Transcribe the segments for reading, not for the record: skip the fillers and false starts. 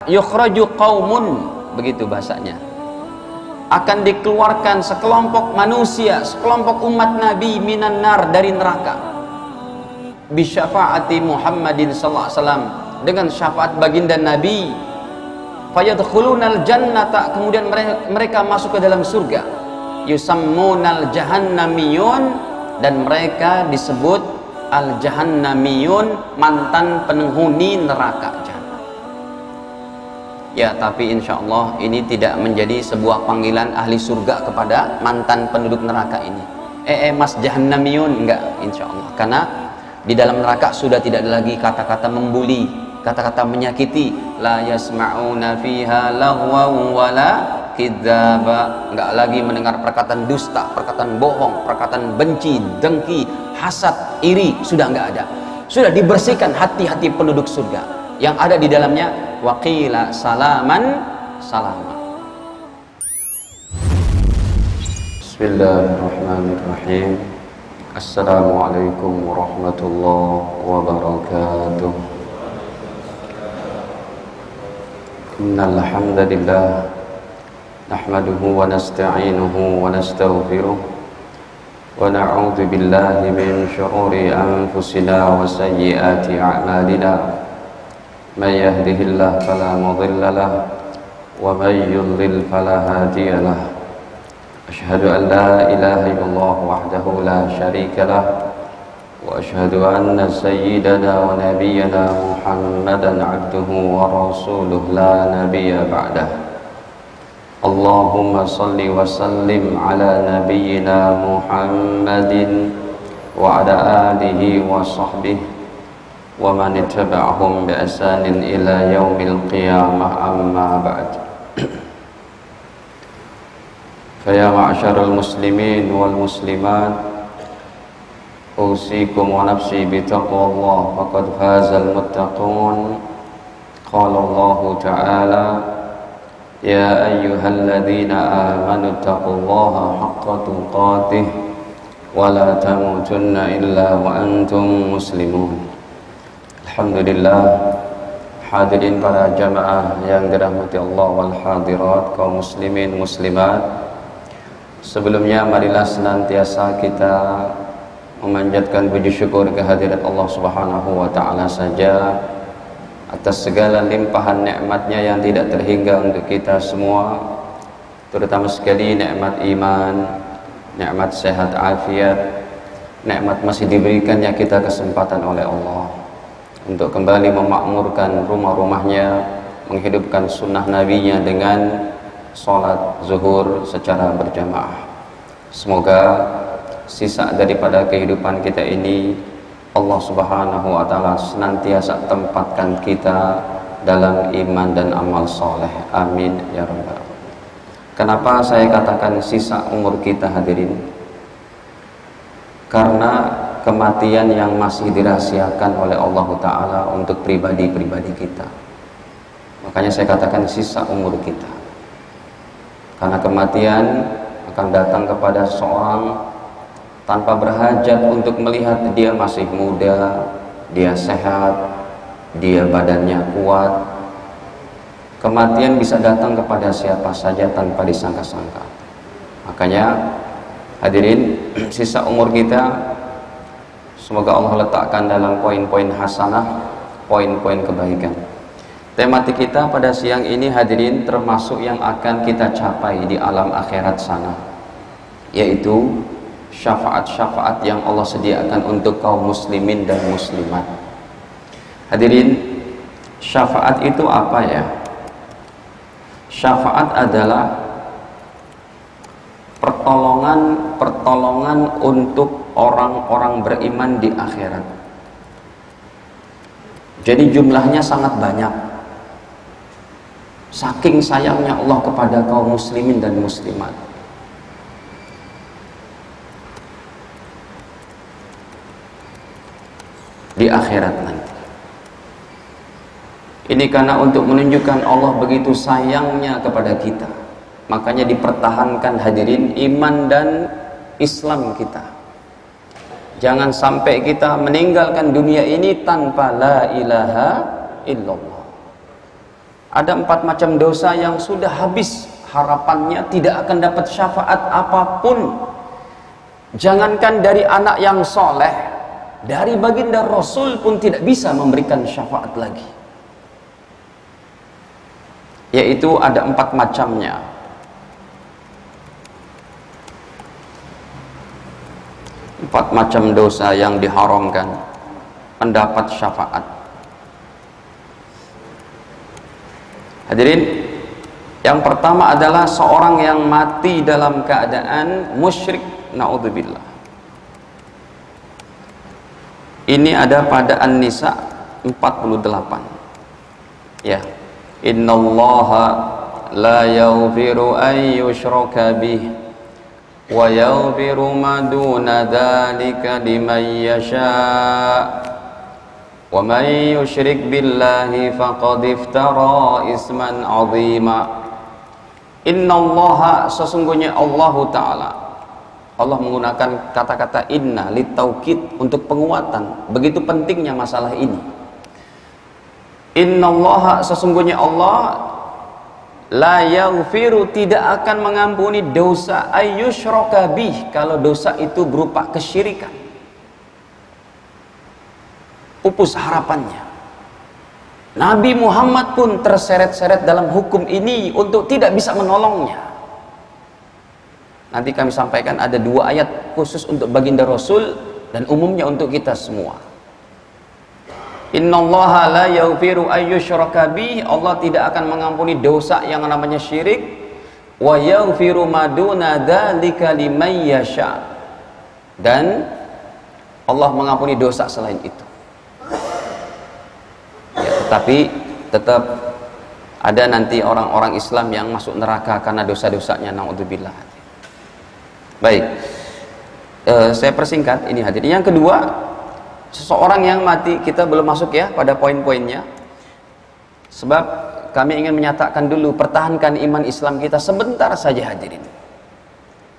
Yukhraju qaumun, begitu bahasanya, akan dikeluarkan sekelompok manusia, sekelompok umat Nabi minan nar, dari neraka, bisyafaati Muhammadin sallallahu alaihi wasallam, dengan syafaat baginda Nabi. Fayadkhulunal jannata, kemudian mereka masuk ke dalam surga. Yusammunal jahannamiyun, dan mereka disebut al jahannamiyun, mantan penghuni neraka. Ya, tapi insya Allah ini tidak menjadi sebuah panggilan ahli surga kepada mantan penduduk neraka ini. Mas jahannamiyun, enggak, insya Allah. Karena di dalam neraka sudah tidak ada lagi kata-kata membuli, kata-kata menyakiti. La yasma'una fiha lagwan wala kidzaba, enggak lagi mendengar perkataan dusta, perkataan bohong, perkataan benci, dengki, hasad, iri, sudah enggak ada. Sudah dibersihkan hati-hati penduduk surga. Yang ada di dalamnya waqila salaman salama. Bismillahirrahmanirrahim. Assalamualaikum warahmatullahi wabarakatuh. Innal hamdalillah nahmaduhu wa nasta'inuhu wa nastaghfiruh wa na'udzu billahi min shururi anfusina wa sayyiati a'malina. من يهده الله فلا مضل له ومن يضلل فلا هادي له أشهد أن لا إله إلا الله وحده لا شريك له وأشهد أن سيدنا ونبينا محمدا عبده ورسوله لا نبي بعده اللهم صل وسلم على نبينا محمد وعلى آله وصحبه ومن اتبعهم بإحسان إلى يوم القيامة أما بعد فيا معشر المسلمين والمسلمات أوصيكم ونفسي بتقوى الله فقد فاز المتقون قال الله تعالى يا أيها الذين آمنوا اتقوا الله حق تقاته ولا تموتن إلا وأنتم مسلمون. Alhamdulillah, hadirin para jamaah yang dirahmati Allah wal hadirat, kaum muslimin muslimat. Sebelumnya marilah senantiasa kita memanjatkan puji syukur kehadirat Allah Subhanahu wa taala saja atas segala limpahan nikmatnya yang tidak terhingga untuk kita semua, terutama sekali nikmat iman, nikmat sehat afiat, nikmat masih diberikannya kita kesempatan oleh Allah untuk kembali memakmurkan rumah-rumahnya, menghidupkan sunnah nabinya dengan sholat zuhur secara berjamaah. Semoga sisa daripada kehidupan kita ini Allah Subhanahu wa ta'ala senantiasa tempatkan kita dalam iman dan amal soleh. Amin ya rabbal alamin. Kenapa saya katakan sisa umur kita, hadirin? Karena kematian yang masih dirahasiakan oleh Allah Ta'ala untuk pribadi-pribadi kita. Makanya saya katakan sisa umur kita. Karena kematian akan datang kepada seseorang tanpa berhajat untuk melihat dia masih muda, dia sehat, dia badannya kuat. Kematian bisa datang kepada siapa saja tanpa disangka-sangka. Makanya hadirin, sisa umur kita semoga Allah letakkan dalam poin-poin hasanah, poin-poin kebaikan. Tematik kita pada siang ini, hadirin, termasuk yang akan kita capai di alam akhirat sana, yaitu syafaat-syafaat yang Allah sediakan untuk kaum muslimin dan muslimat. Hadirin, syafaat itu apa ya? Syafaat adalah pertolongan untuk orang-orang beriman di akhirat. Jadi jumlahnya sangat banyak. Saking sayangnya Allah kepada kaum muslimin dan muslimat. Di akhirat nanti. Ini karena untuk menunjukkan Allah begitu sayangnya kepada kita. Makanya dipertahankan, hadirin, iman dan Islam kita. Jangan sampai kita meninggalkan dunia ini tanpa la ilaha illallah. Ada 4 macam dosa yang sudah habis harapannya tidak akan dapat syafaat apapun. Jangankan dari anak yang soleh, dari baginda Rasul pun tidak bisa memberikan syafaat lagi. Yaitu ada 4 macamnya. Empat macam dosa yang diharamkan mendapat syafaat. Hadirin, yang pertama adalah seorang yang mati dalam keadaan musyrik, naudzubillah. Ini ada pada An-Nisa 48. Ya. Innallaha la yaghfiru an yushraka bih wa yaghfiru ma duna dzalika liman yasha. Wa man yusyrik billahi faqad iftara isman 'azima. Innallaha, sesungguhnya Allah Ta'ala. Allah menggunakan kata-kata inna litaukid untuk penguatan. Begitu pentingnya masalah ini. Innallaha, sesungguhnya Allah, la yaghfiru, tidak akan mengampuni dosa ayyusyraka bih, kalau dosa itu berupa kesyirikan. Pupus harapannya. Nabi Muhammad pun terseret-seret dalam hukum ini untuk tidak bisa menolongnya. Nanti kami sampaikan ada 2 ayat khusus untuk baginda Rasul dan umumnya untuk kita semua. Innallaha la yaghfiru ayyusyraka bih, Allah tidak akan mengampuni dosa yang namanya syirik. Wa yaghfiru ma duna dzalika liman yasha, dan Allah mengampuni dosa selain itu. Ya, tetapi tetap ada nanti orang-orang Islam yang masuk neraka karena dosa-dosanya, naudzubillah. Baik, saya persingkat ini hadirin. Yang kedua, seseorang yang mati, kita belum masuk ya pada poin-poinnya, sebab kami ingin menyatakan dulu, pertahankan iman Islam kita sebentar saja hadirin.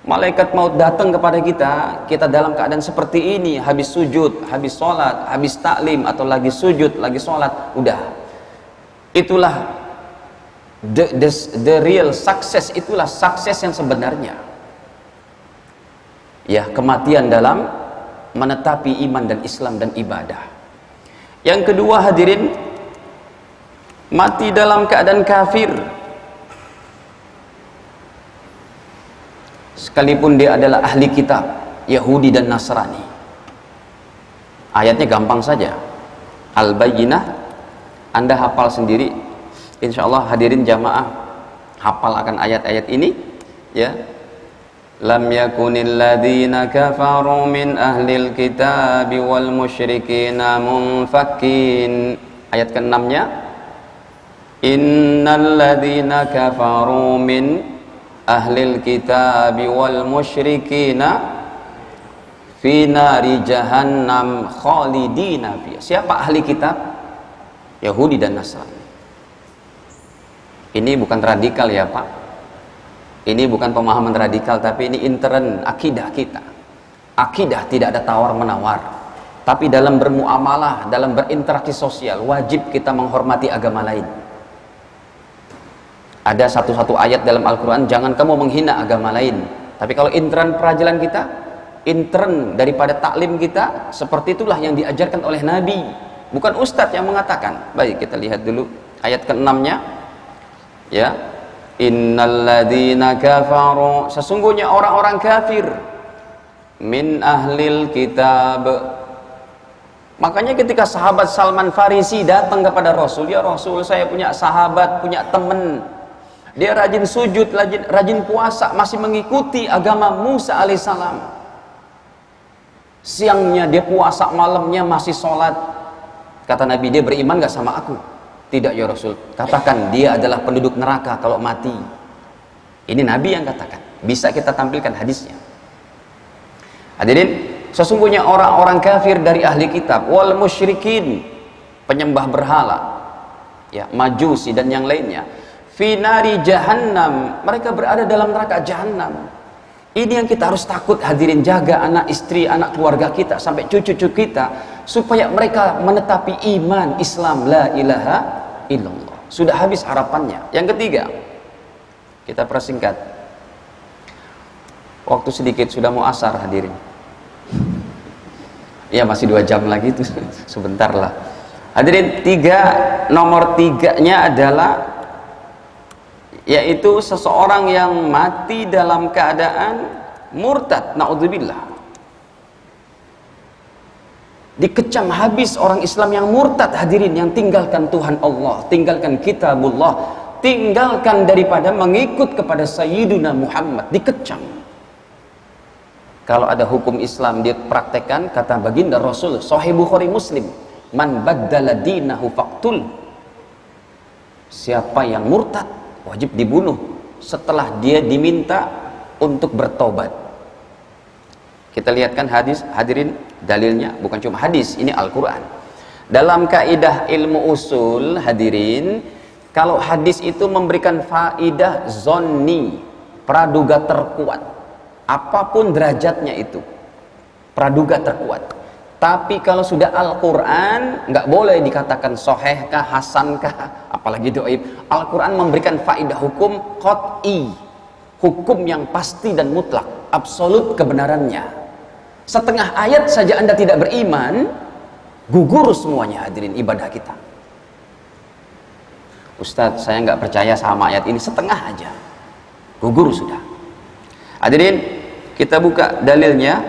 Malaikat maut datang kepada kita dalam keadaan seperti ini, habis sujud, habis sholat, habis taklim, atau lagi sujud, lagi sholat, udah. Itulah the real success, itulah sukses yang sebenarnya. Ya, kematian dalam menetapi iman dan Islam dan ibadah. Yang kedua hadirin, mati dalam keadaan kafir, sekalipun dia adalah ahli kitab Yahudi dan Nasrani. Ayatnya gampang saja, Al-Bayyinah, Anda hafal sendiri, insya Allah hadirin jamaah hafal akan ayat-ayat ini ya. Lam yakunil ladzina kafaru min ahlil kitabi wal musyrikina munfakkin. Ayat ke-6-nya, innal ladzina kafaru min ahlil kitabi wal musyrikina fi nari jahannam khalidina fiha. Siapa ahli kitab? Yahudi dan Nasrani. Ini bukan radikal ya Pak, ini bukan pemahaman radikal, tapi ini intern akidah kita. Akidah tidak ada tawar menawar, tapi dalam bermuamalah, dalam berinteraksi sosial, wajib kita menghormati agama lain. Ada satu ayat dalam Al-Quran, jangan kamu menghina agama lain. Tapi kalau intern pelajaran kita, intern daripada taklim kita, seperti itulah yang diajarkan oleh Nabi, bukan ustadz yang mengatakan. Baik, kita lihat dulu ayat ke-6-nya ya. Innalladzina kafaru, sesungguhnya orang-orang kafir, min ahlil kitab. Makanya ketika sahabat Salman Farisi datang kepada Rasul, ya Rasul, saya punya sahabat, punya teman, dia rajin sujud, rajin puasa, masih mengikuti agama Musa alaihissalam. Siangnya dia puasa, malamnya masih sholat. Kata Nabi, dia beriman gak sama aku? Tidak ya Rasul, katakan dia adalah penduduk neraka kalau mati. Ini Nabi yang katakan. Bisa kita tampilkan hadisnya. Hadirin, sesungguhnya orang-orang kafir dari ahli kitab wal musyrikin, penyembah berhala ya, majusi dan yang lainnya, fi nari jahannam, mereka berada dalam neraka jahannam. Ini yang kita harus takut hadirin, jaga anak istri, anak keluarga kita sampai cucu-cucu kita, supaya mereka menetapi iman Islam, la ilaha illallah. sudah habis harapannya. Yang ketiga, kita persingkat, waktu sedikit, sudah mau asar hadirin. Ya masih 2 jam lagi itu, sebentar lah. Hadirin, nomor 3-nya adalah yaitu seseorang yang mati dalam keadaan murtad, naudzubillah. Dikecam habis orang Islam yang murtad, hadirin, yang tinggalkan Tuhan Allah, tinggalkan kitabullah, tinggalkan daripada mengikut kepada Sayyiduna Muhammad, dikecam. Kalau ada hukum Islam dia praktekkan, kata baginda Rasul, Sahih Bukhari Muslim, man baddala dinahu faqtul. Siapa yang murtad wajib dibunuh setelah dia diminta untuk bertobat. Kita lihatkan hadis, hadirin, dalilnya bukan cuma hadis, ini Al-Quran. Dalam kaidah ilmu usul, hadirin, kalau hadis itu memberikan faidah zonni, praduga terkuat, apapun derajatnya itu, praduga terkuat. Tapi kalau sudah Al-Quran, nggak boleh dikatakan soheh kah, hasan kah, apalagi doib. Al-Quran memberikan faidah hukum qat'i, hukum yang pasti dan mutlak, absolut kebenarannya. Setengah ayat saja Anda tidak beriman, gugur semuanya, hadirin, ibadah kita. Ustadz, saya nggak percaya sama ayat ini, setengah aja gugur sudah. Hadirin, kita buka dalilnya,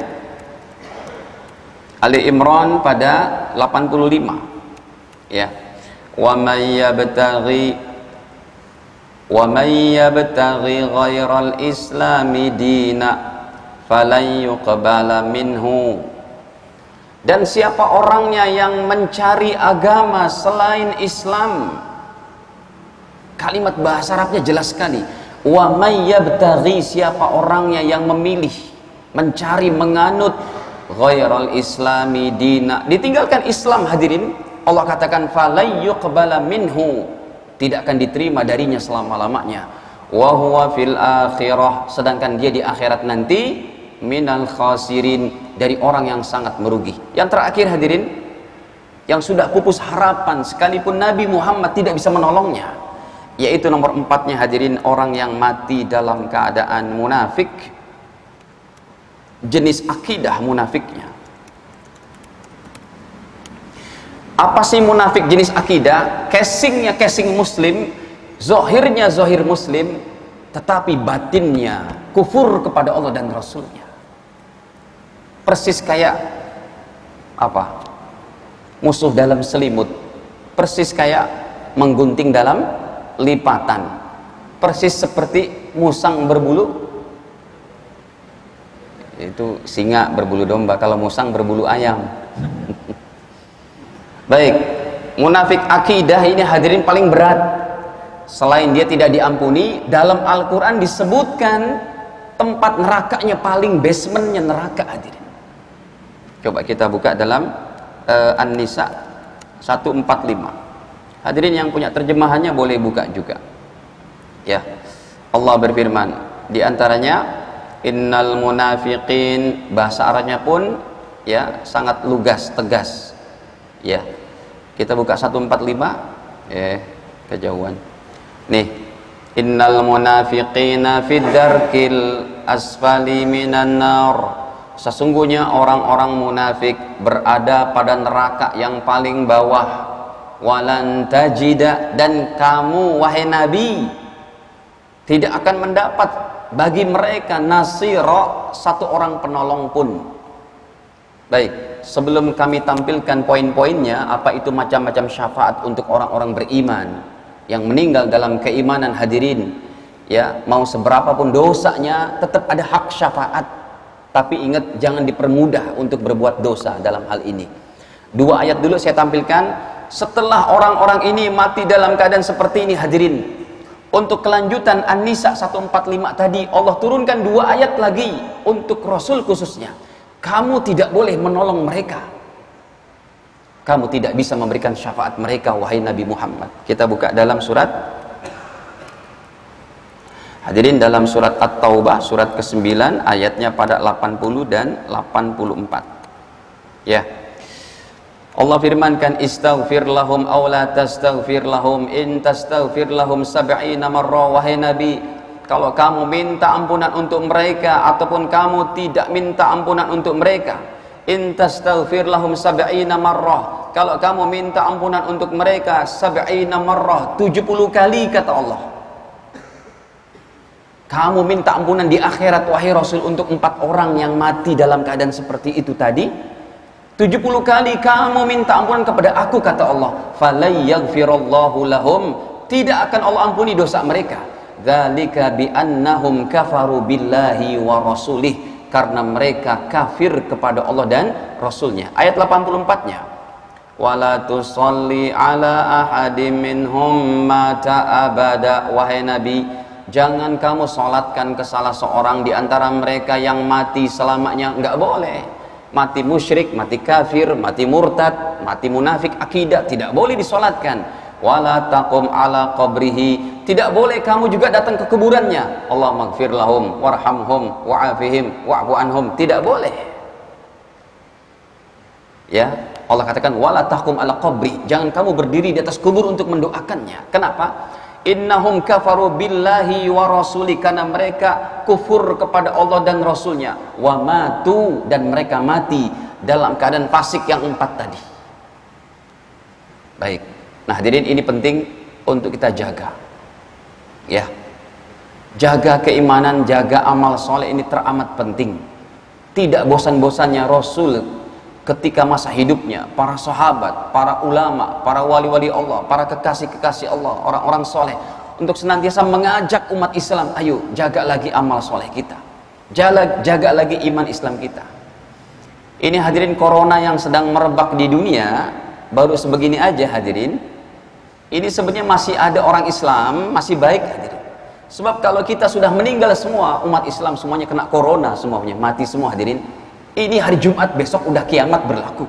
Ali Imran pada 85, ya. Wa may yabtaghi ghairal islami dina falan yuqbala minhu. Dan siapa orangnya yang mencari agama selain Islam, kalimat bahasa Arabnya jelas sekali. Wa may yabtaghi, siapa orangnya yang memilih, mencari, menganut ghairal islami dina, ditinggalkan Islam, hadirin, Allah katakan falan yuqbala minhu, tidak akan diterima darinya selama-lamanya. Wa huwa fil akhirah, sedangkan dia di akhirat nanti minal khasirin, dari orang yang sangat merugi. Yang terakhir, hadirin, yang sudah pupus harapan sekalipun Nabi Muhammad tidak bisa menolongnya, yaitu nomor 4-nya, hadirin, orang yang mati dalam keadaan munafik. Jenis akidah munafiknya. Apa sih munafik jenis akidah? Casingnya casing muslim, zohirnya zohir muslim, tetapi batinnya kufur kepada Allah dan Rasulnya. Persis kayak apa? Musuh dalam selimut. Persis kayak menggunting dalam lipatan. Persis seperti musang berbulu, itu singa berbulu domba, kalau musang berbulu ayam. Baik, munafik akidah ini, hadirin, paling berat. Selain dia tidak diampuni, dalam Al-Quran disebutkan tempat nerakanya, paling basementnya neraka, hadirin. Coba kita buka dalam An-Nisa 145. Hadirin yang punya terjemahannya boleh buka juga, ya. Allah berfirman, di antaranya innal munafiqin, bahasa Arabnya pun ya sangat lugas, tegas, ya. Kita buka 145, kejauhan nih. Innal munafiqina fid darkil asfali minan nar, sesungguhnya orang-orang munafik berada pada neraka yang paling bawah. Walan tajida, dan kamu wahai Nabi tidak akan mendapat bagi mereka nasira, satu orang penolong pun. Baik, sebelum kami tampilkan poin-poinnya, apa itu macam-macam syafaat untuk orang-orang beriman yang meninggal dalam keimanan, hadirin, ya, mau seberapa pun dosanya tetap ada hak syafaat. Tapi ingat, jangan dipermudah untuk berbuat dosa dalam hal ini. 2 ayat dulu saya tampilkan. Setelah orang-orang ini mati dalam keadaan seperti ini, hadirin, untuk kelanjutan An-Nisa 145 tadi, Allah turunkan 2 ayat lagi untuk Rasul khususnya. Kamu tidak boleh menolong mereka, kamu tidak bisa memberikan syafaat mereka, wahai Nabi Muhammad. Kita buka dalam surat, hadirin, dalam surat At-Taubah surat ke-9 ayatnya pada 80 dan 84, ya. Allah firmankan, istaghfir lahum aw la tastaghfir lahum in tastaghfir lahum sab'ina marrah. Wahai Nabi, kalau kamu minta ampunan untuk mereka ataupun kamu tidak minta ampunan untuk mereka, in tastaghfir lahum sab'ina marrah, kalau kamu minta ampunan untuk mereka sab'ina marrah, 70 kali kata Allah. Kamu minta ampunan di akhirat wahai Rasul untuk 4 orang yang mati dalam keadaan seperti itu tadi, 70 kali kamu minta ampunan kepada aku kata Allah, falay yaghfirallahu lahum, tidak akan Allah ampuni dosa mereka. Dzalika bi annahum kafaru billahi wa rasulih, karena mereka kafir kepada Allah dan Rasulnya. Ayat 84-nya, wala tusalli ala ahadim minhum mata abada. Wahai Nabi, jangan kamu salatkan ke salah seorang di antara mereka yang mati selamanya. Enggak boleh. Mati musyrik, mati kafir, mati murtad, mati munafik akidah, tidak boleh disolatkan. Wala taqum ala qabrihi, tidak boleh kamu juga datang ke kuburannya. Allah maghfir lahum warhamhum wa'afihim wa'fu anhum, tidak boleh. Ya, Allah katakan wala taqum ala qabri, jangan kamu berdiri di atas kubur untuk mendoakannya. Kenapa? Innahum kafaru billahi wa rasuli, karena mereka kufur kepada Allah dan Rasulnya. Wa matu, dan mereka mati dalam keadaan fasik yang 4 tadi. Baik, nah hadirin, ini penting untuk kita jaga, ya, jaga keimanan, jaga amal soleh, ini teramat penting. Tidak bosan-bosannya Rasul ketika masa hidupnya, para sahabat, para ulama, para wali-wali Allah, para kekasih-kekasih Allah, orang-orang soleh, untuk senantiasa mengajak umat Islam, ayo jaga lagi amal soleh kita, jaga lagi iman Islam kita. Ini hadirin, corona yang sedang merebak di dunia baru sebegini aja hadirin. Ini sebenarnya masih ada orang Islam, masih baik hadirin. Sebab kalau kita sudah meninggal semua, umat Islam semuanya kena corona, semuanya mati semua hadirin. Ini hari Jumat, besok udah kiamat berlaku.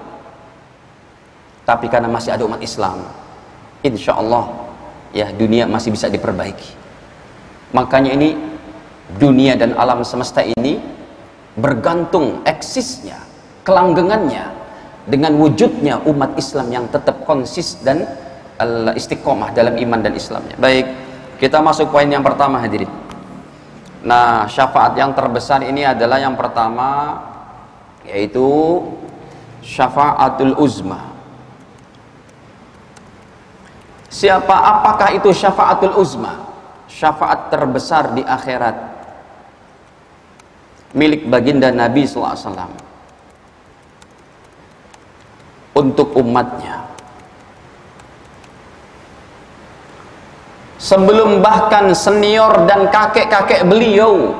Tapi karena masih ada umat Islam, insya Allah ya dunia masih bisa diperbaiki. Makanya ini dunia dan alam semesta ini bergantung eksisnya, kelanggengannya dengan wujudnya umat Islam yang tetap konsis dan istiqomah dalam iman dan Islamnya. Baik, kita masuk poin yang pertama hadirin. Nah, syafaat yang terbesar ini adalah yang pertama, yaitu syafaatul uzma. Apakah itu syafaatul uzma? Syafaat terbesar di akhirat milik baginda Nabi SAW untuk umatnya, sebelum bahkan senior dan kakek-kakek beliau,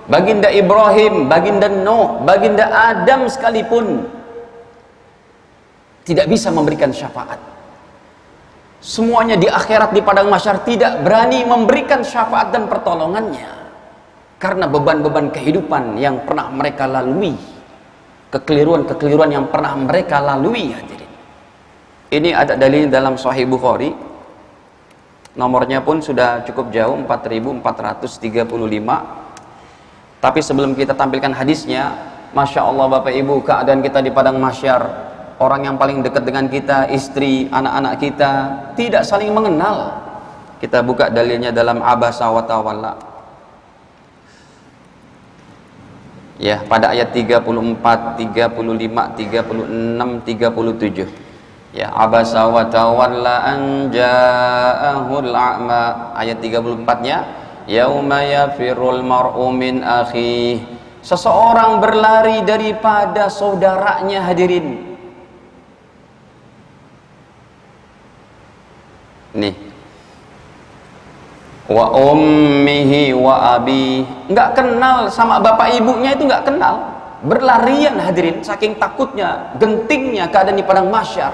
baginda Ibrahim, baginda Nuh, baginda Adam sekalipun tidak bisa memberikan syafaat. Semuanya di akhirat, di padang mahsyar, tidak berani memberikan syafaat dan pertolongannya karena beban-beban kehidupan yang pernah mereka lalui, kekeliruan-kekeliruan yang pernah mereka lalui hadirin. Ini ada dalil dalam Sahih Bukhari, nomornya pun sudah cukup jauh, 4435. Tapi sebelum kita tampilkan hadisnya, Masya Allah Bapak Ibu, keadaan kita di padang mahsyar, orang yang paling dekat dengan kita, istri, anak-anak kita, tidak saling mengenal. Kita buka dalilnya dalam Abasa wa Tawalla, ya, pada ayat 34, 35, 36, 37. Ya, Abasa wa Tawalla an ja'ahul a'ma. Ayat 34-nya, yauma yafirul mar'u min akhih. Seseorang berlari daripada saudaranya hadirin. Nih, wa ummihi wa abi, nggak kenal sama bapak ibunya, itu nggak kenal, berlarian hadirin, saking takutnya, gentingnya keadaan di padang mahsyar.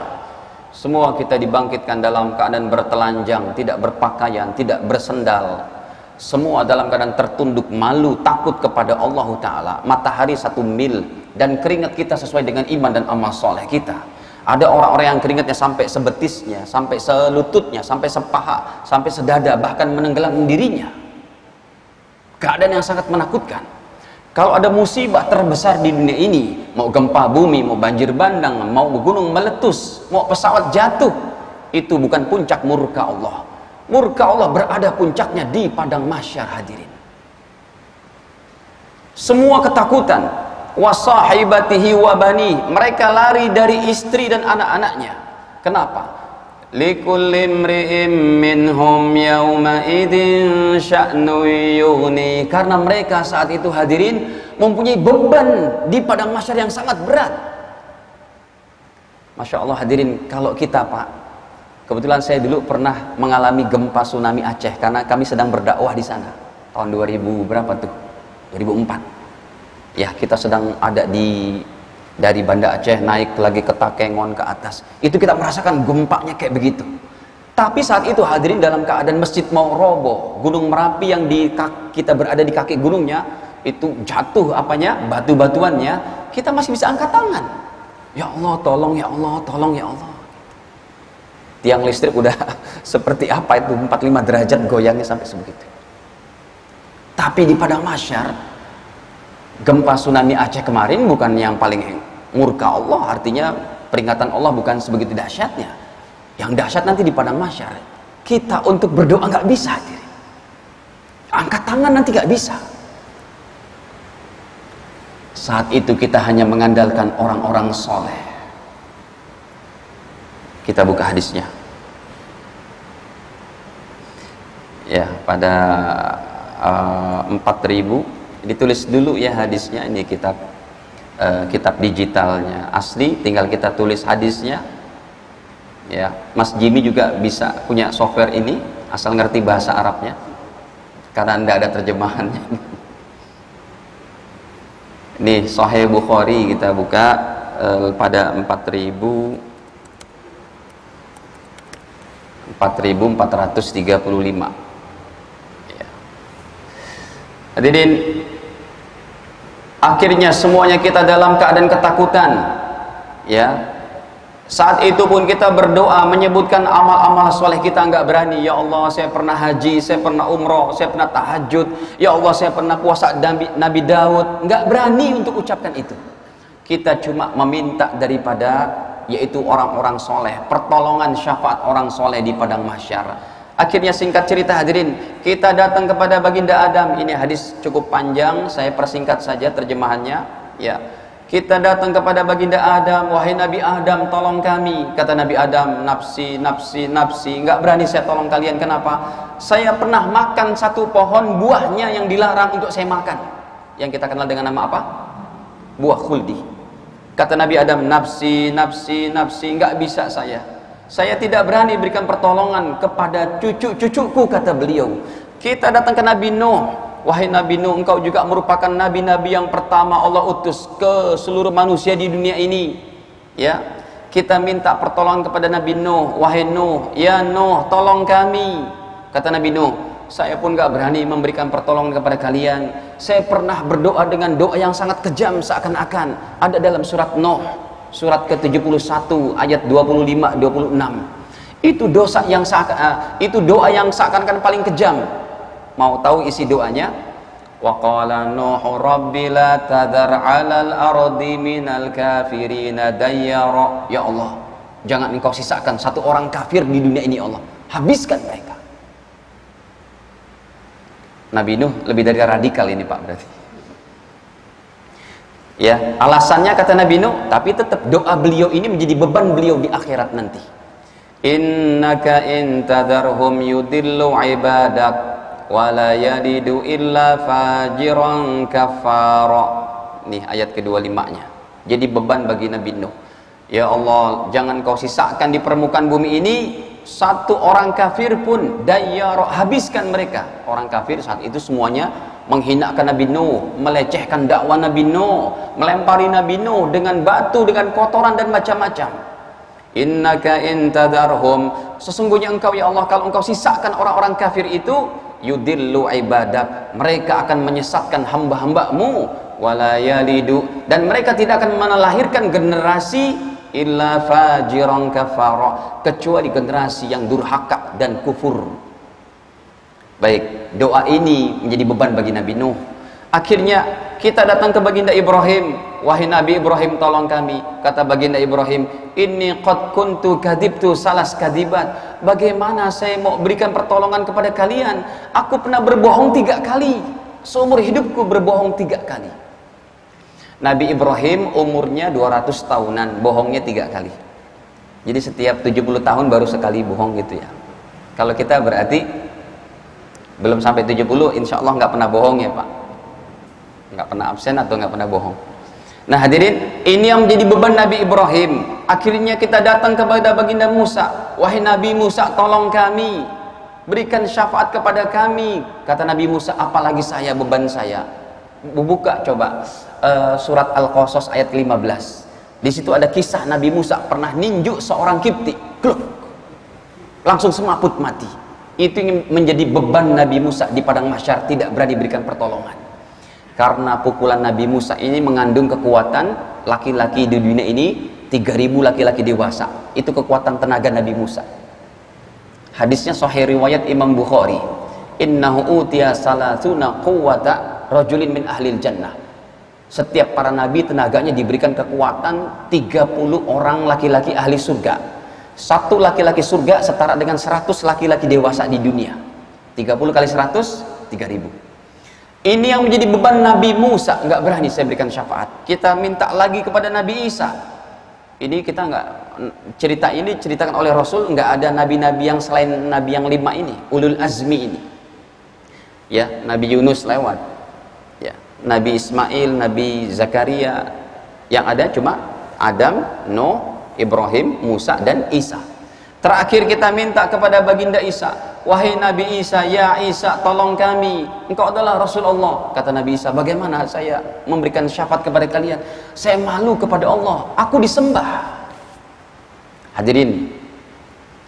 Semua kita dibangkitkan dalam keadaan bertelanjang, tidak berpakaian, tidak bersendal, semua dalam keadaan tertunduk, malu, takut kepada Allah Ta'ala. Matahari 1 mil dan keringat kita sesuai dengan iman dan amal soleh kita. Ada orang-orang yang keringatnya sampai sebetisnya, sampai selututnya, sampai sepaha, sampai sedada, bahkan menenggelam dirinya. Keadaan yang sangat menakutkan. Kalau ada musibah terbesar di dunia ini, mau gempa bumi, mau banjir bandang, mau gunung meletus, mau pesawat jatuh, itu bukan puncak murka Allah. Murka Allah berada puncaknya di padang mahsyar, hadirin. Semua ketakutan, wasahibatihi wa bani, mereka lari dari istri dan anak-anaknya. Kenapa? Likulli imri'in minhum yawma idin sya'nu yughni, karena mereka saat itu, hadirin, mempunyai beban di padang mahsyar yang sangat berat. Masya Allah, hadirin, kalau kita, Pak, kebetulan saya dulu pernah mengalami gempa tsunami Aceh karena kami sedang berdakwah di sana tahun 2000 berapa tuh? 2004. Ya, kita sedang ada dari Banda Aceh naik lagi ke Takengon ke atas. Itu kita merasakan gempanya kayak begitu. Tapi saat itu, hadirin, dalam keadaan masjid mau roboh, Gunung Merapi yang kita berada di kaki gunungnya itu jatuh batu-batuannya, kita masih bisa angkat tangan. Ya Allah, tolong ya Allah, tolong ya Allah. Tiang listrik udah seperti apa itu, 45 derajat goyangnya sampai sebegitu. Tapi di padang mahsyar, gempa tsunami Aceh kemarin bukan yang paling murka Allah, artinya peringatan Allah bukan sebegitu dahsyatnya. Yang dahsyat nanti di padang mahsyar, kita untuk berdoa nggak bisa, hadirin. Angkat tangan nanti nggak bisa. Saat itu kita hanya mengandalkan orang-orang soleh. Kita buka hadisnya. Ya, pada 4000 ditulis dulu ya hadisnya. Ini kitab digitalnya asli, tinggal kita tulis hadisnya. Ya, Mas Jimmy juga bisa punya software ini asal ngerti bahasa Arabnya, karena tidak ada terjemahannya. Ini Sahih Bukhari, kita buka pada 4435. Ya. Hadirin, akhirnya semuanya kita dalam keadaan ketakutan. Ya, saat itu pun kita berdoa menyebutkan amal-amal soleh kita nggak berani. Ya Allah, saya pernah haji, saya pernah umroh, saya pernah tahajud. Ya Allah, saya pernah puasa Nabi Daud. Nggak berani untuk ucapkan itu. Kita cuma meminta daripada yaitu orang-orang soleh, pertolongan syafaat orang soleh di padang mahsyar. Akhirnya singkat cerita, hadirin, kita datang kepada baginda Adam. Ini hadis cukup panjang, saya persingkat saja terjemahannya. Ya. Kita datang kepada baginda Adam, wahai Nabi Adam, tolong kami. Kata Nabi Adam, nafsi, nafsi, nafsi. Nggak berani saya tolong kalian. Kenapa? Saya pernah makan satu pohon buahnya yang dilarang untuk saya makan, yang kita kenal dengan nama apa? Buah khuldi. Kata Nabi Adam, nafsi, nafsi, nafsi. Nggak bisa saya. Saya tidak berani berikan pertolongan kepada cucu-cucuku, kata beliau. Kita datang ke Nabi Nuh. Wahai Nabi Nuh, engkau juga merupakan nabi-nabi yang pertama Allah utus ke seluruh manusia di dunia ini. Ya, kita minta pertolongan kepada Nabi Nuh. Wahai Nuh, ya Nuh, tolong kami. Kata Nabi Nuh, saya pun gak berani memberikan pertolongan kepada kalian. Saya pernah berdoa dengan doa yang sangat kejam, seakan-akan ada dalam surat Nuh, surat ke-71 ayat 25-26. Itu doa yang seakan-akan paling kejam. Mau tahu isi doanya? Wa qala Nuhu rabbi la tadhar 'alal ardi minal kafirina dayyara. Ya Allah, jangan engkau sisakan satu orang kafir di dunia ini, Allah. Habiskan mereka. Nabi Nuh lebih dari radikal ini, Pak, berarti. Ya, alasannya kata Nabi Nuh, tapi tetap doa beliau ini menjadi beban beliau di akhirat nanti. Innaka in tadharhum yudillu ibadak wala yadidu illa fajiran kafara. Nih ayat ke-25-nya. Jadi beban bagi Nabi Nuh. Ya Allah, jangan kau sisakan di permukaan bumi ini satu orang kafir pun. Dayyara, habiskan mereka. Orang kafir saat itu semuanya menghinakan Nabi Nuh, melecehkan dakwah Nabi Nuh, melempari Nabi Nuh dengan batu, dengan kotoran dan macam-macam. Innaka in tadarhum, sesungguhnya engkau ya Allah, kalau engkau sisakan orang-orang kafir itu, yudillu ibadak, mereka akan menyesatkan hamba-hambamu, wala yalidu, dan mereka tidak akan melahirkan generasi illa fajiran kafara, kecuali generasi yang durhaka dan kufur. Baik, doa ini menjadi beban bagi Nabi Nuh. Akhirnya kita datang ke baginda Ibrahim, wahai Nabi Ibrahim, tolong kami. Kata baginda Ibrahim, inni qad kuntu kadibtu salas kadibat. Bagaimana saya mau berikan pertolongan kepada kalian? Aku pernah berbohong 3 kali. Seumur hidupku berbohong 3 kali. Nabi Ibrahim umurnya 200 tahunan, bohongnya 3 kali. Jadi setiap 70 tahun baru sekali bohong gitu ya. Kalau kita berarti belum sampai 70, insya Allah nggak pernah bohong ya Pak. Nggak pernah absen atau nggak pernah bohong. Nah hadirin, ini yang menjadi beban Nabi Ibrahim. Akhirnya kita datang kepada baginda Musa, wahai Nabi Musa, tolong kami, berikan syafaat kepada kami. Kata Nabi Musa, apalagi saya, beban saya. Buka coba surat Al-Qasas ayat 15. Di situ ada kisah Nabi Musa pernah ninju seorang Kipti, kluk, langsung semaput mati. Itu yang menjadi beban Nabi Musa di padang mahsyar, tidak berani berikan pertolongan. Karena pukulan Nabi Musa ini mengandung kekuatan laki-laki di dunia ini 3000 laki-laki dewasa. Itu kekuatan tenaga Nabi Musa. Hadisnya sahih riwayat Imam Bukhari. Innahu utiya salatuna quwwata rajulin min ahlil jannah. Setiap para nabi tenaganya diberikan kekuatan 30 orang laki-laki ahli surga. Satu laki-laki surga setara dengan 100 laki-laki dewasa di dunia. 30 kali 100, 3000. Ini yang menjadi beban Nabi Musa. Nggak berani saya berikan syafaat. Kita minta lagi kepada Nabi Isa. Ini kita nggak, cerita ini ceritakan oleh Rasul, nggak ada nabi-nabi yang selain nabi yang 5 ini, ulul azmi ini. Ya, Nabi Yunus lewat, ya, Nabi Ismail, Nabi Zakaria. Yang ada cuma Adam, Nuh, Ibrahim, Musa, dan Isa. Terakhir kita minta kepada baginda Isa, wahai Nabi Isa, ya Isa, tolong kami, engkau adalah Rasulullah. Kata Nabi Isa, bagaimana saya memberikan syafaat kepada kalian? Saya malu kepada Allah, aku disembah. Hadirin,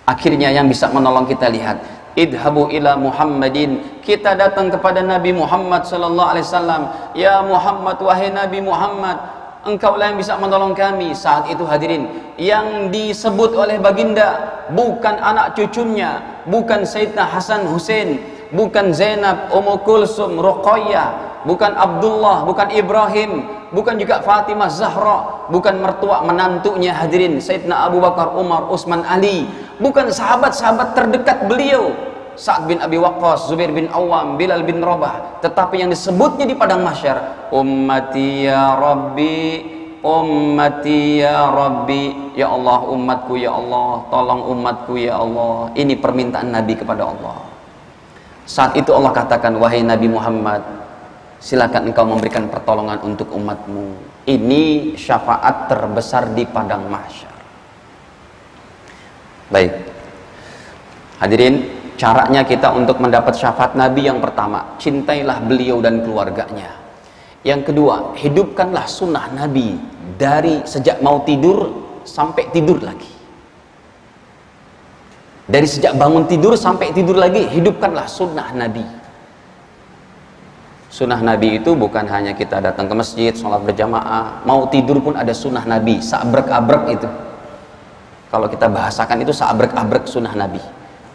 akhirnya yang bisa menolong kita, lihat, idhabu ila Muhammadin, kita datang kepada Nabi Muhammad sallallahu alaihi wasallam. Ya Muhammad, wahai Nabi Muhammad, engkaulah yang bisa menolong kami. Saat itu hadirin, yang disebut oleh baginda bukan anak cucunya, bukan Sayyidina Hasan Hussein, bukan Zainab, Ummu Kulsum, Ruqayyah, bukan Abdullah, bukan Ibrahim, bukan juga Fatimah Zahra, bukan mertua menantunya hadirin Sayyidina Abu Bakar, Umar, Utsman, Ali, bukan sahabat-sahabat terdekat beliau Sa'ad bin Abi Waqqas, Zubair bin Awam, Bilal bin Rabah, tetapi yang disebutnya di padang mahsyar, ummati ya Rabbi, ummati ya Rabbi, ya Allah umatku ya Allah, tolong umatku ya Allah. Ini permintaan Nabi kepada Allah. Saat itu Allah katakan, wahai Nabi Muhammad, silakan engkau memberikan pertolongan untuk umatmu. Ini syafaat terbesar di padang mahsyar. Baik, hadirin, caranya kita untuk mendapat syafaat Nabi, yang pertama, cintailah beliau dan keluarganya. Yang kedua, hidupkanlah sunnah Nabi dari sejak mau tidur sampai tidur lagi. Dari sejak bangun tidur sampai tidur lagi, hidupkanlah sunnah Nabi. Sunnah Nabi itu bukan hanya kita datang ke masjid, sholat berjamaah, mau tidur pun ada sunnah Nabi, sa'abrek-abrek itu. Kalau kita bahasakan itu sa'abrek-abrek sunnah Nabi.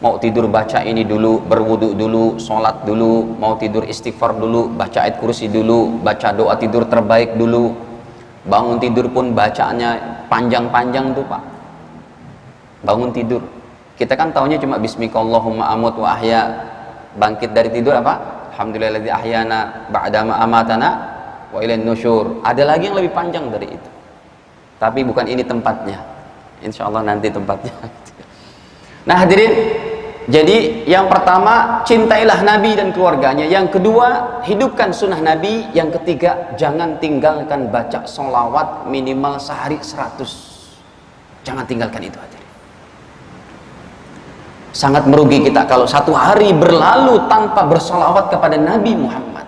Mau tidur baca ini dulu, berwudu dulu, sholat dulu, mau tidur istighfar dulu, baca ayat kursi dulu, baca doa tidur terbaik dulu. Bangun tidur pun bacaannya panjang-panjang tuh Pak. Bangun tidur, kita kan taunya cuma bismikallahumma amut wa ahya. Bangkit dari tidur apa? Alhamdulillahilladzi ahyana ba'dama amatana wa ilaihin nusyur. Ada lagi yang lebih panjang dari itu, tapi bukan ini tempatnya. Insya Allah nanti tempatnya. Nah hadirin, jadi yang pertama, cintailah Nabi dan keluarganya. Yang kedua, hidupkan sunnah Nabi. Yang ketiga, jangan tinggalkan baca sholawat minimal sehari 100. Jangan tinggalkan itu hadirin. Sangat merugi kita kalau satu hari berlalu tanpa bersolawat kepada Nabi Muhammad.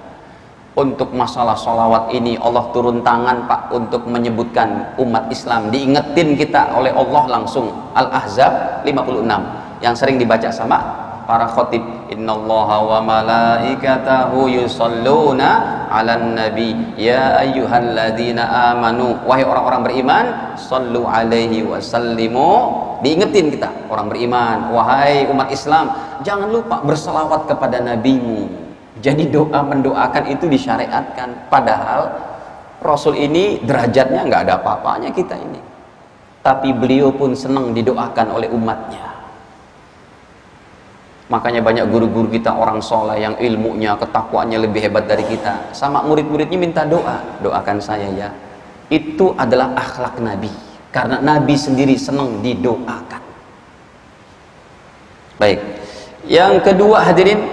Untuk masalah solawat ini Allah turun tangan Pak untuk menyebutkan umat Islam, diingetin kita oleh Allah langsung. Al-Ahzab 56 yang sering dibaca sama para khotib. Innallaha wa malaikatahu yusalluna 'alan nabi ya ayyuhalladzina amanu, wahai orang-orang beriman, sallu alaihi wasallimu. Diingetin kita orang beriman, wahai umat Islam, jangan lupa berselawat kepada nabimu. Jadi doa mendoakan itu disyariatkan, padahal Rasul ini derajatnya nggak ada apa-apanya kita ini, tapi beliau pun senang didoakan oleh umatnya. Makanya banyak guru-guru kita orang soleh yang ilmunya, ketakwaannya lebih hebat dari kita, sama murid-muridnya minta doa, doakan saya ya. Itu adalah akhlak Nabi, karena Nabi sendiri senang didoakan. Baik, yang kedua hadirin,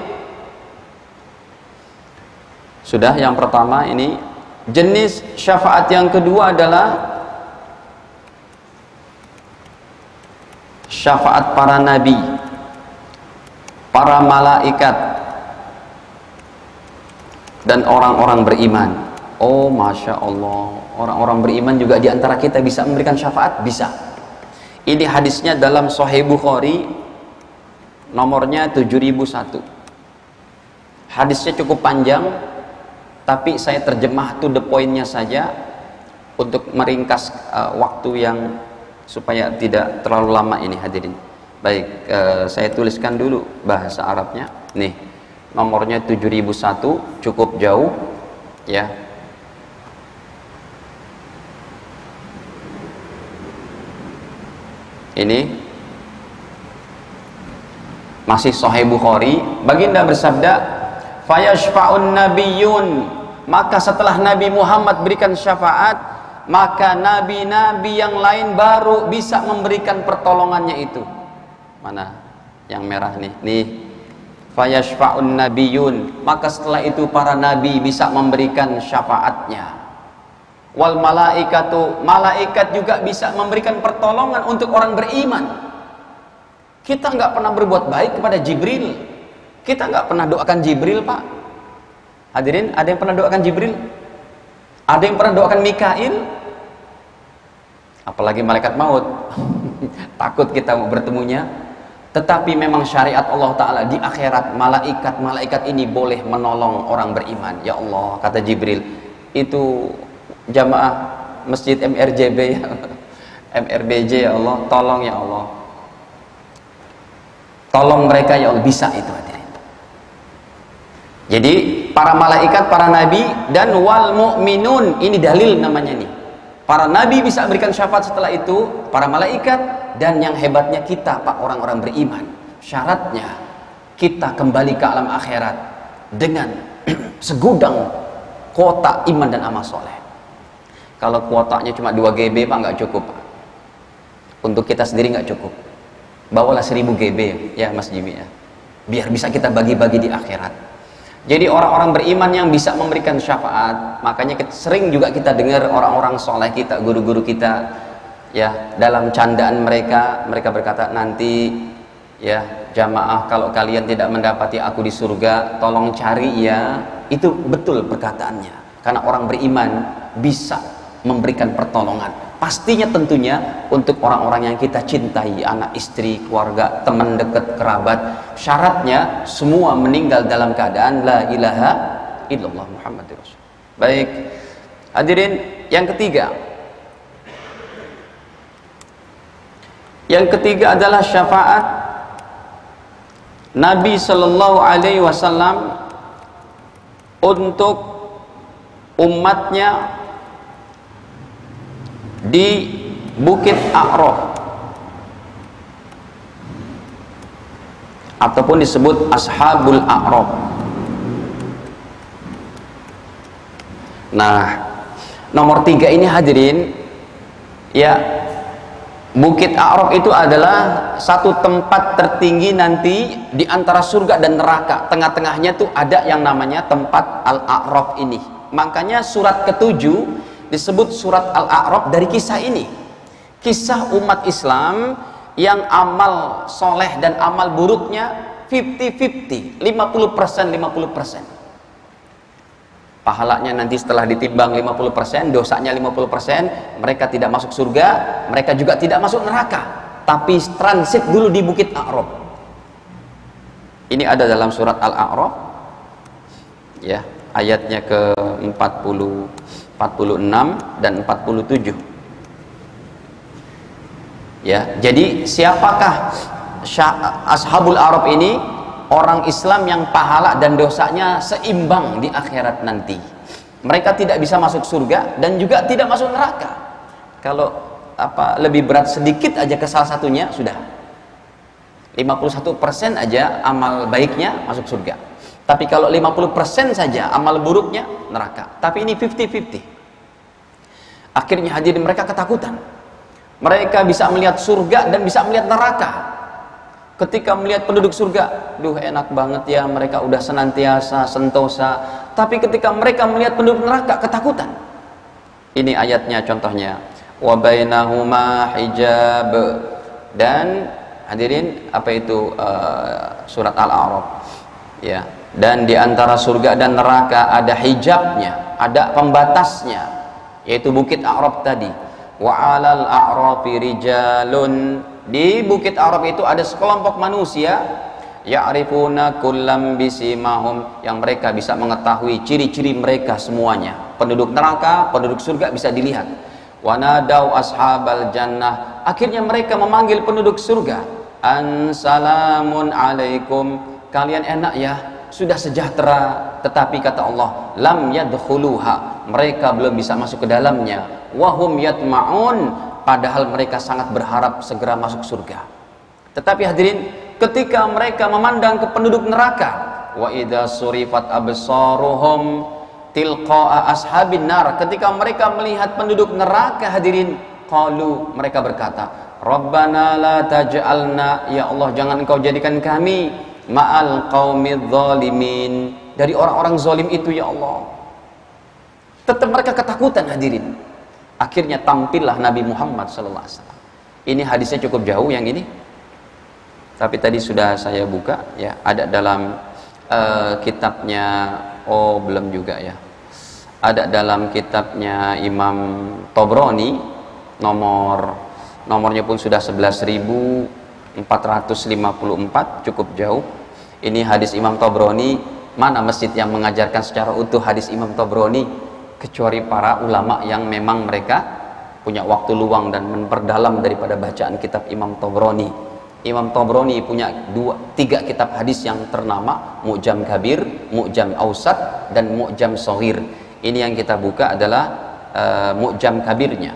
sudah yang pertama ini, jenis syafaat yang kedua adalah syafaat para nabi, para malaikat, dan orang-orang beriman. Oh Masya Allah, orang-orang beriman juga diantara kita bisa memberikan syafaat? Bisa. Ini hadisnya dalam Sahih Bukhari, nomornya 7001. Hadisnya cukup panjang, tapi saya terjemah to the point-nya saja untuk meringkas waktu yang supaya tidak terlalu lama ini hadirin. Baik, saya tuliskan dulu bahasa Arabnya. Nih, nomornya 7001, cukup jauh ya. Ini masih Sahih Bukhari. Baginda bersabda, fayashfa'un nabiyyun, maka setelah Nabi Muhammad berikan syafaat, maka nabi-nabi yang lain baru bisa memberikan pertolongannya itu. Mana yang merah nih? Nih, fayashfa'un nabiyyun, maka setelah itu para nabi bisa memberikan syafaatnya. Wal malaikatu, malaikat juga bisa memberikan pertolongan untuk orang beriman. Kita nggak pernah berbuat baik kepada Jibril, kita nggak pernah doakan Jibril, Pak. Hadirin, ada yang pernah doakan Jibril? Ada yang pernah doakan Mikail? Apalagi malaikat maut. Takut kita mau bertemunya. Tetapi memang syariat Allah Ta'ala di akhirat, malaikat ini boleh menolong orang beriman. Ya Allah, kata Jibril, itu jamaah masjid MRJB ya, MRBJ ya Allah, tolong ya Allah, tolong mereka ya Allah, bisa itu hadirin. Jadi para malaikat, para nabi, dan wal mu'minun, ini dalil namanya nih. Para nabi bisa berikan syafaat setelah itu, para malaikat, dan yang hebatnya kita, Pak, orang-orang beriman. Syaratnya kita kembali ke alam akhirat dengan segudang kuota iman dan amal soleh. Kalau kuotanya cuma 2 GB, Pak, nggak cukup, Pak. Untuk kita sendiri nggak cukup. Bawalah 1000 GB ya Mas Jimmy ya, biar bisa kita bagi-bagi di akhirat. Jadi orang-orang beriman yang bisa memberikan syafaat, makanya sering juga kita dengar orang-orang soleh kita, guru-guru kita ya, dalam candaan mereka berkata, nanti ya jamaah, kalau kalian tidak mendapati aku di surga, tolong cari ya. Itu betul perkataannya, karena orang beriman bisa memberikan pertolongan, pastinya tentunya untuk orang-orang yang kita cintai, anak, istri, keluarga, teman dekat, kerabat. Syaratnya semua meninggal dalam keadaan la ilaha illallah Muhammadur Rasul. Baik hadirin, yang ketiga adalah syafaat Nabi Sallallahu Alaihi Wasallam untuk umatnya di Bukit A'raf, ataupun disebut Ashabul A'raf. Nah, nomor 3 ini hadirin ya, Bukit A'raf itu adalah satu tempat tertinggi nanti di antara surga dan neraka. Tengah-tengahnya tuh ada yang namanya tempat Al-A'raf ini. Makanya surat ke-7 disebut surat Al-A'raf dari kisah ini. Kisah umat Islam yang amal soleh dan amal buruknya 50-50, 50%. Pahalanya nanti setelah ditimbang 50%, dosanya 50%, mereka tidak masuk surga, mereka juga tidak masuk neraka, tapi transit dulu di Bukit A'raf. Ini ada dalam surat Al-A'raf ya, ayatnya ke 46 dan 47 ya. Jadi siapakah Ashabul A'raf ini? orang Islam yang pahala dan dosanya seimbang di akhirat nanti. Mereka tidak bisa masuk surga dan juga tidak masuk neraka. Kalau lebih berat sedikit aja ke salah satunya sudah 51% aja amal baiknya masuk surga. Tapi kalau 50% saja amal buruknya neraka. Tapi ini 50-50. Akhirnya hadirin mereka ketakutan. Mereka bisa melihat surga dan bisa melihat neraka. Ketika melihat penduduk surga, duh enak banget ya, mereka udah senantiasa sentosa. Tapi ketika mereka melihat penduduk neraka, ketakutan. Ini ayatnya contohnya. Wa bainahuma hijab. Dan hadirin, apa itu surat Al-A'raf? Ya. Dan di antara surga dan neraka ada hijabnya, ada pembatasnya, yaitu bukit A'raf tadi. Wa 'alal a'rafi rijalun. Di bukit Arab itu ada sekelompok manusia ya'rifuna kullam bisimahum, yang mereka bisa mengetahui ciri-ciri mereka semuanya. Penduduk neraka, penduduk surga bisa dilihat. Wa nadau ashabal jannah, akhirnya mereka memanggil penduduk surga, an salamun alaikum, kalian enak ya, sudah sejahtera. Tetapi kata Allah, lam yadkhuluha, mereka belum bisa masuk ke dalamnya. Wahum yatma'un, padahal mereka sangat berharap segera masuk surga. Tetapi hadirin, ketika mereka memandang ke penduduk neraka, wa idza surifat absaruhum tilqa'a ashabin nar, ketika mereka melihat penduduk neraka hadirin, qalu, mereka berkata, Rabbana la taj'alna, ya Allah jangan engkau jadikan kami ma'al qaumidz zalimin, dari orang-orang zalim itu ya Allah. Tetap mereka ketakutan hadirin. Akhirnya tampillah Nabi Muhammad sallallahu alaihi wasallam. Ini hadisnya cukup jauh yang ini, tapi tadi sudah saya buka ya, ada dalam kitabnya, belum juga ya, ada dalam kitabnya Imam Tabrani, nomornya pun sudah 11.454, cukup jauh. Ini hadis Imam Tabrani. Mana masjid yang mengajarkan secara utuh hadis Imam Tabrani kecuali para ulama yang memang mereka punya waktu luang dan memperdalam daripada bacaan kitab Imam Tabrani. Imam Tabrani punya 3 kitab hadis yang ternama, Mu'jam Kabir, Mu'jam Awsat, dan Mu'jam Shaghir. Ini yang kita buka adalah Mu'jam Kabirnya,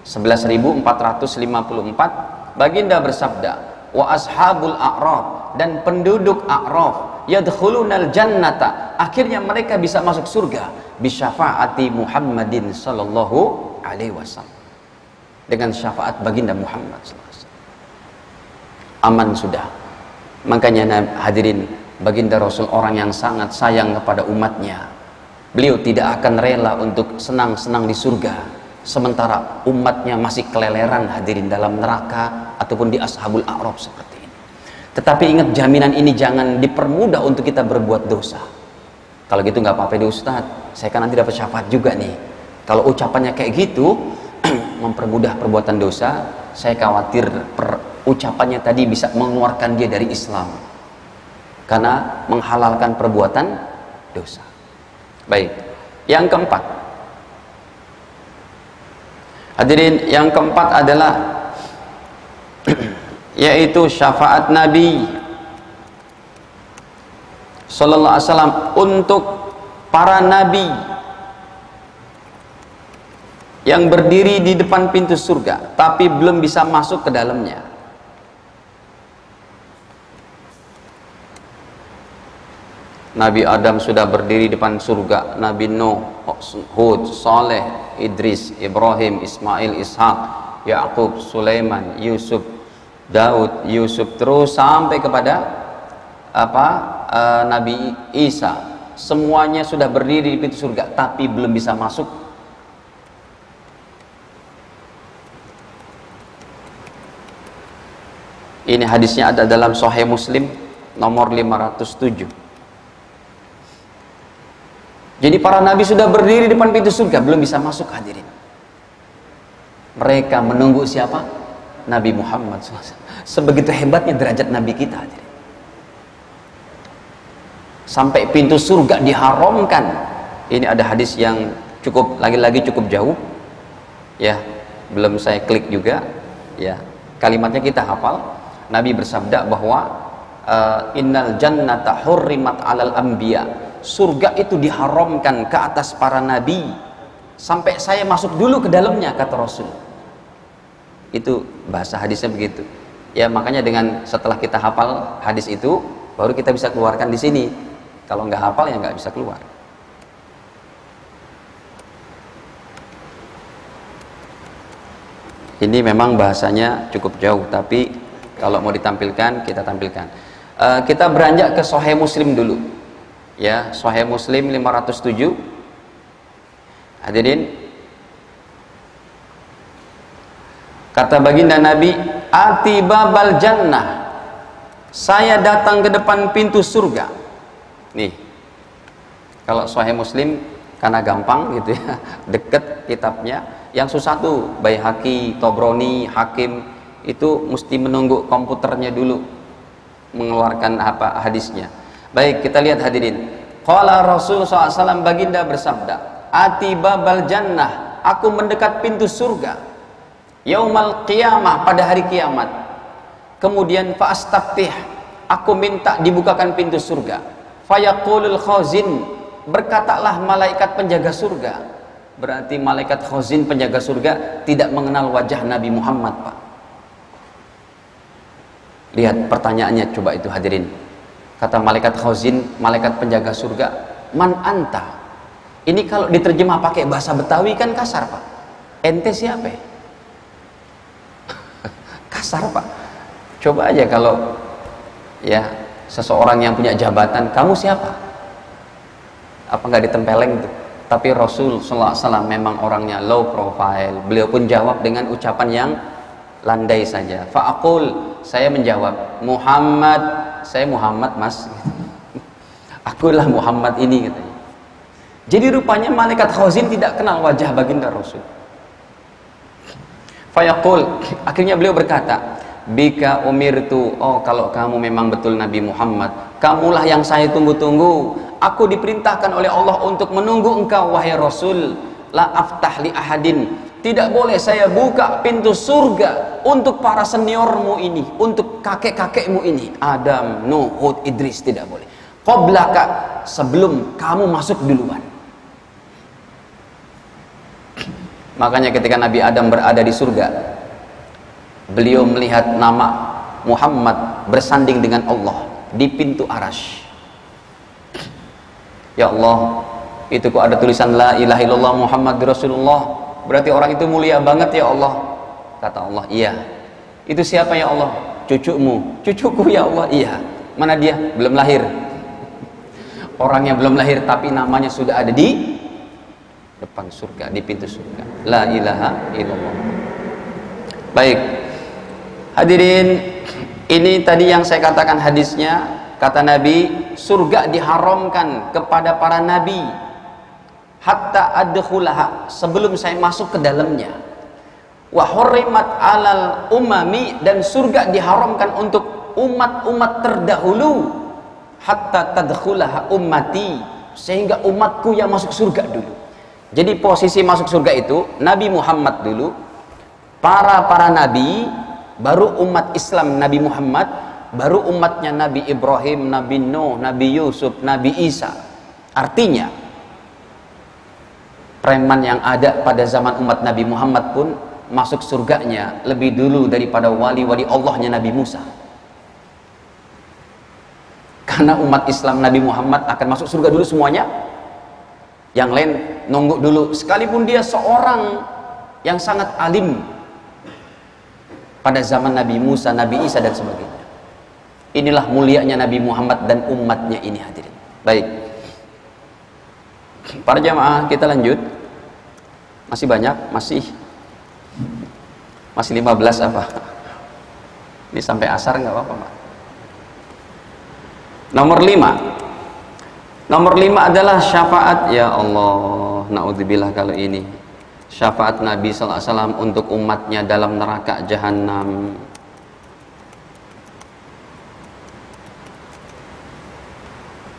11.454. Baginda bersabda, wa ashabul a'raf, dan penduduk a'raf, yadkhulunal jannata, akhirnya mereka bisa masuk surga, bisyafaati Muhammadin sallallahu alaihi wasallam, dengan syafaat baginda Muhammad sallallahu alaihi wasallam. Aman sudah. Makanya hadirin, baginda Rasul orang yang sangat sayang kepada umatnya. Beliau tidak akan rela untuk senang-senang di surga sementara umatnya masih keleleran hadirin dalam neraka ataupun di ashabul a'raf seperti ini. Tetapi ingat, jaminan ini jangan dipermudah untuk kita berbuat dosa. Kalau gitu nggak apa-apa deh Ustadz, saya kan nanti dapat syafaat juga nih. Kalau ucapannya kayak gitu mempermudah perbuatan dosa, saya khawatir ucapannya tadi bisa mengeluarkan dia dari Islam karena menghalalkan perbuatan dosa. Baik, yang keempat hadirin, yang keempat adalah yaitu syafaat Nabi sallallahu alaihi wasallam untuk para nabi yang berdiri di depan pintu surga tapi belum bisa masuk ke dalamnya. Nabi Adam sudah berdiri di depan surga, Nabi Nuh, Hud, Saleh, Idris, Ibrahim, Ismail, Ishak, Yakub, Sulaiman, Yusuf, Daud, Yusuf, terus sampai kepada Nabi Isa. Semuanya sudah berdiri di pintu surga tapi belum bisa masuk. Ini hadisnya ada dalam Sahih Muslim nomor 507. Jadi para nabi sudah berdiri di depan pintu surga belum bisa masuk hadirin. Mereka menunggu siapa? Nabi Muhammad SAW. Sebegitu hebatnya derajat nabi kita hadirin. Sampai pintu surga diharamkan. Ini ada hadis yang cukup, lagi-lagi cukup jauh ya, belum saya klik juga ya, kalimatnya kita hafal. Nabi bersabda bahwa innal jannata hurrimat 'alal anbiya, surga itu diharamkan ke atas para nabi sampai saya masuk dulu ke dalamnya, kata Rasul. Itu bahasa hadisnya begitu ya. Makanya dengan setelah kita hafal hadis itu baru kita bisa keluarkan di sini. Kalau nggak hafal ya nggak bisa keluar. Ini memang bahasanya cukup jauh, tapi kalau mau ditampilkan kita tampilkan. Kita beranjak ke Sahih Muslim dulu ya. Sahih Muslim 507. Hadirin, kata baginda Nabi, ati babal jannah, saya datang ke depan pintu surga. Nih, kalau Sahih Muslim karena gampang gitu ya, deket kitabnya. Yang susah tuh Baihaqi, Tobroni, Hakim, itu mesti menunggu komputernya dulu mengeluarkan apa hadisnya. Baik, kita lihat hadirin. Qala Rasul SAW, baginda bersabda, ati babal jannah, aku mendekat pintu surga yaumal qiyamah, pada hari kiamat. Kemudian fa'astaftih, aku minta dibukakan pintu surga. Fayaqulul khazin, berkatalah malaikat penjaga surga. Berarti malaikat khazin penjaga surga tidak mengenal wajah Nabi Muhammad, Pak. Lihat pertanyaannya coba itu hadirin. Kata malaikat khazin, malaikat penjaga surga, man anta? Ini kalau diterjemah pakai bahasa Betawi kan kasar, Pak. Ente siapa? Kasar, Pak. Coba aja kalau ya seseorang yang punya jabatan, kamu siapa? Apa nggak ditempeleng itu? Tapi Rasul SAW memang orangnya low profile. Beliau pun jawab dengan ucapan yang landai saja. Fa'aqul, saya menjawab, Muhammad, saya Muhammad mas. Akulah Muhammad ini, katanya. Jadi rupanya malaikat khazin tidak kenal wajah baginda Rasul. Fayaqul, akhirnya beliau berkata, bika umirtu, oh kalau kamu memang betul Nabi Muhammad, kamulah yang saya tunggu-tunggu. Aku diperintahkan oleh Allah untuk menunggu engkau, wahai Rasul. La aftah li ahadin, tidak boleh saya buka pintu surga untuk para seniormu ini, untuk kakek-kakekmu ini, Adam, Nuh, Hud, Idris, tidak boleh. Qablaka, sebelum kamu masuk duluan. Makanya ketika Nabi Adam berada di surga, beliau melihat nama Muhammad bersanding dengan Allah di pintu Arasy. Ya Allah, itu kok ada tulisan la ilaha illallah Muhammad Rasulullah, berarti orang itu mulia banget ya Allah. Kata Allah, iya. Itu siapa ya Allah? Cucumu. Cucuku ya Allah, iya. Mana dia? Belum lahir. Orangnya belum lahir tapi namanya sudah ada di depan surga, di pintu surga. La ilaha illallah. Baik hadirin, ini tadi yang saya katakan hadisnya. Kata Nabi, surga diharamkan kepada para nabi hatta adkhulaha, sebelum saya masuk ke dalamnya. Wa hurrimat 'alal umami, dan surga diharamkan untuk umat-umat terdahulu hatta tadkhulaha ummati, sehingga umatku yang masuk surga dulu. Jadi posisi masuk surga itu Nabi Muhammad dulu, para nabi, baru umat Islam Nabi Muhammad, baru umatnya Nabi Ibrahim, Nabi Nuh, Nabi Yusuf, Nabi Isa. Artinya preman yang ada pada zaman umat Nabi Muhammad pun masuk surganya lebih dulu daripada wali-wali Allahnya Nabi Musa. Karena umat Islam Nabi Muhammad akan masuk surga dulu semuanya, yang lain nunggu dulu, sekalipun dia seorang yang sangat alim pada zaman Nabi Musa, Nabi Isa dan sebagainya. Inilah mulianya Nabi Muhammad dan umatnya ini, hadirin. Baik, para jamaah, kita lanjut. Masih banyak, masih 15 apa? Ini sampai asar nggak apa-apa, Pak. Nomor 5 adalah syafaat. Ya Allah, naudzubillah kalau ini syafaat Nabi SAW untuk umatnya dalam neraka jahanam.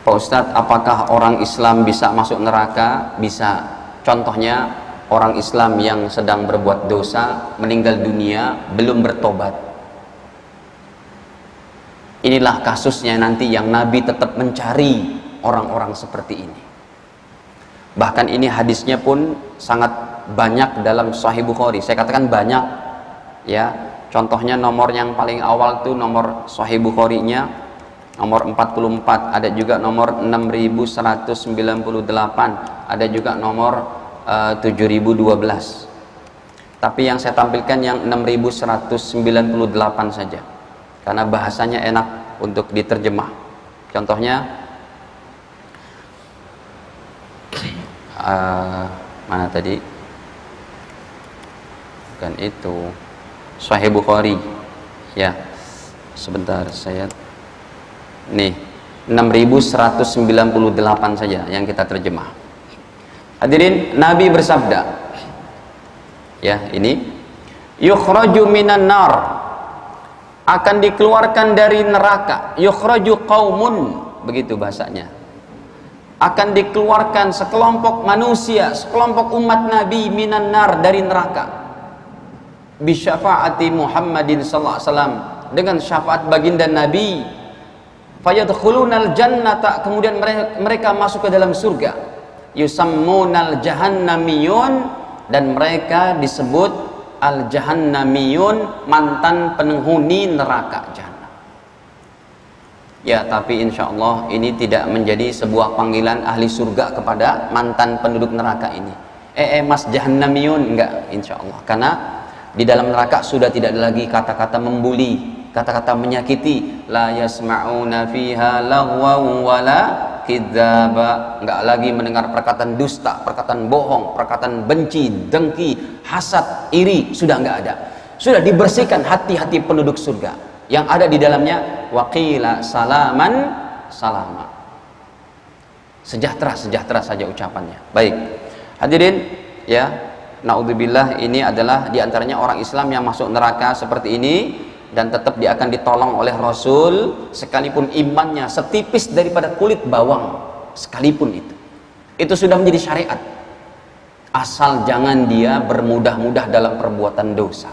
Pak Ustadz, apakah orang Islam bisa masuk neraka? Bisa. Contohnya orang Islam yang sedang berbuat dosa, meninggal dunia, belum bertobat. Inilah kasusnya nanti yang Nabi tetap mencari orang-orang seperti ini. Bahkan ini hadisnya pun sangat banyak dalam Sahih Bukhari. Saya katakan banyak, ya. Contohnya nomor yang paling awal itu nomor Sahih Bukhari-nya nomor 44, ada juga nomor 6198, ada juga nomor 7012. Tapi yang saya tampilkan yang 6198 saja, karena bahasanya enak untuk diterjemah. Contohnya mana tadi? Bukan itu, Sahih Bukhari, ya. Sebentar, saya nih 6198 saja yang kita terjemah. Hadirin, Nabi bersabda, ya, ini yukhraju minan nar, akan dikeluarkan dari neraka. Yukhraju qaumun, begitu bahasanya. Akan dikeluarkan sekelompok manusia, sekelompok umat Nabi minan nar, dari neraka. Bi syafaati Muhammadin sallallahu alaihi wasallam, dengan syafaat baginda Nabi. Fayadkhulunal jannata, kemudian mereka masuk ke dalam surga. Yusammunal jahannamiyun, dan mereka disebut al-jahannamiyun, mantan penghuni neraka jahanam. Ya, tapi insya Allah ini tidak menjadi sebuah panggilan ahli surga kepada mantan penduduk neraka ini. Mas jahannamiyun, enggak, insya Allah. Karena di dalam neraka sudah tidak ada lagi kata-kata membuli, kata-kata menyakiti. La yasma'una fiha lagwan wala kidzaba, enggak lagi mendengar perkataan dusta, perkataan bohong, perkataan benci, dengki, hasad, iri, sudah enggak ada. Sudah dibersihkan hati-hati penduduk surga. Yang ada di dalamnya waqila salaman salama, sejahtera, sejahtera saja ucapannya. Baik, hadirin, ya, naudzubillah, ini adalah diantaranya orang Islam yang masuk neraka seperti ini, dan tetap dia akan ditolong oleh Rasul sekalipun imannya setipis daripada kulit bawang sekalipun. Itu sudah menjadi syariat, asal jangan dia bermudah-mudah dalam perbuatan dosa.